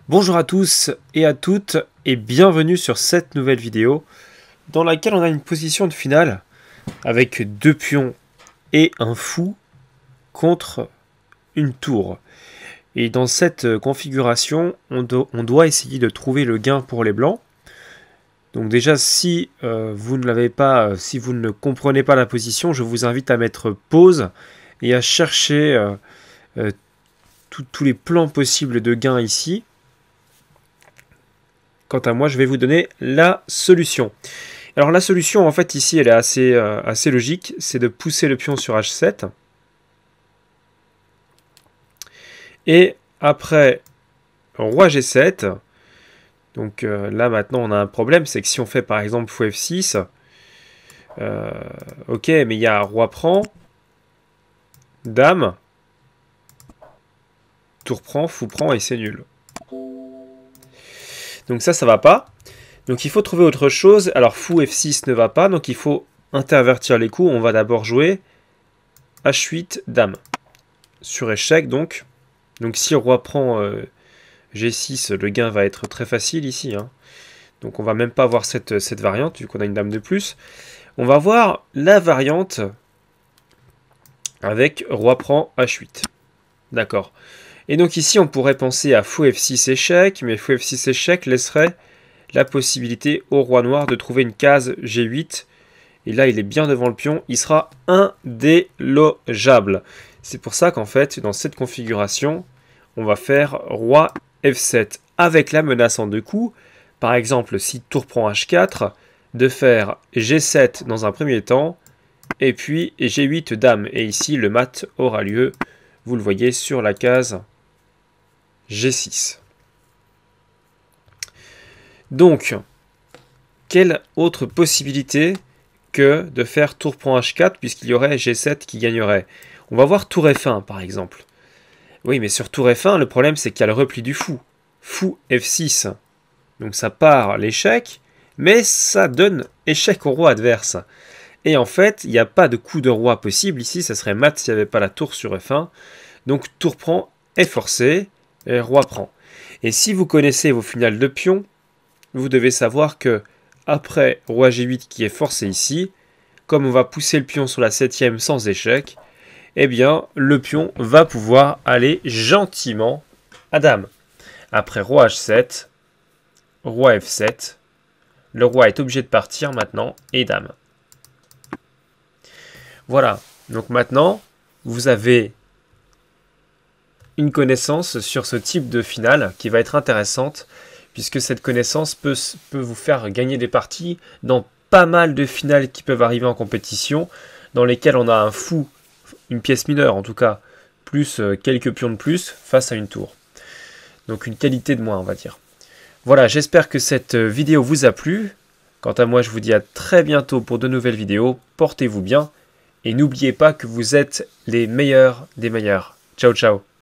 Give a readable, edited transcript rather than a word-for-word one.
Bonjour à tous et à toutes et bienvenue sur cette nouvelle vidéo dans laquelle on a une position de finale avec deux pions et un fou contre une tour. Et dans cette configuration, on doit essayer de trouver le gain pour les blancs. Donc déjà, si vous ne l'avez pas, si vous ne comprenez pas la position, je vous invite à mettre pause et à chercher tous les plans possibles de gain ici. Quant à moi, je vais vous donner la solution. Alors la solution, en fait, ici, elle est assez logique. C'est de pousser le pion sur H7. Et après, roi G7. Donc là, maintenant, on a un problème. C'est que si on fait, par exemple, fou F6, ok, mais il y a roi prend, dame, tour prend, fou prend, et c'est nul. Donc ça va pas. Donc il faut trouver autre chose. Alors fou F6 ne va pas, donc il faut intervertir les coups. On va d'abord jouer H8, dame. Sur échec, donc. Donc si roi prend G6, le gain va être très facile ici. Hein. Donc on va même pas voir cette variante, vu qu'on a une dame de plus. On va voir la variante avec roi prend H8. D'accord. Et donc ici, on pourrait penser à fou F6 échec, mais fou F6 échec laisserait la possibilité au roi noir de trouver une case G8. Et là, il est bien devant le pion, il sera indélogeable. C'est pour ça qu'en fait, dans cette configuration, on va faire roi F7 avec la menace en deux coups. Par exemple, si tour prend H4, de faire G7 dans un premier temps, et puis G8 dame. Et ici, le mat aura lieu, vous le voyez, sur la case G6. Donc, quelle autre possibilité que de faire tour prend H4 puisqu'il y aurait G7 qui gagnerait? On va voir tour F1 par exemple. Oui, mais sur tour F1, le problème c'est qu'il y a le repli du fou. Fou F6. Donc ça part l'échec, mais ça donne échec au roi adverse. Et en fait, il n'y a pas de coup de roi possible ici, ça serait mat s'il n'y avait pas la tour sur F1. Donc tour prend est forcé. Et roi prend. Et si vous connaissez vos finales de pion, vous devez savoir que après roi G8 qui est forcé ici, comme on va pousser le pion sur la 7e sans échec, eh bien le pion va pouvoir aller gentiment à dame. Après roi H7, roi F7, le roi est obligé de partir maintenant et dame. Voilà, donc maintenant vous avez une connaissance sur ce type de finale qui va être intéressante puisque cette connaissance peut vous faire gagner des parties dans pas mal de finales qui peuvent arriver en compétition dans lesquelles on a un fou, une pièce mineure en tout cas, plus quelques pions de plus face à une tour. Donc une qualité de moins on va dire. Voilà, j'espère que cette vidéo vous a plu. Quant à moi, je vous dis à très bientôt pour de nouvelles vidéos. Portez-vous bien et n'oubliez pas que vous êtes les meilleurs des meilleurs. Ciao ciao.